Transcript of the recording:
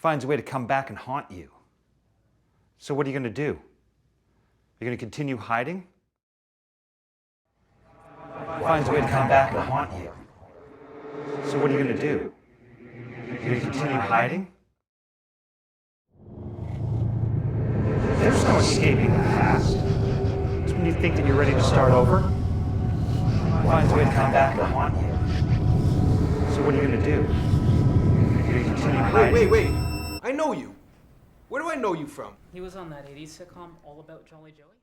finds a way to come back and haunt you. So what are you going to do? You're going to continue hiding? Finds a way to come back and haunt you. So what are you going to do? You're going to continue hiding? There's no escaping the past. It's when you think that you're ready to start over. Finds a way to come back and haunt you. So what are you going to do? You're going to continue hiding? Wait. I know you. Where do I know you from? He was on that 80s sitcom All About Jolly Joey.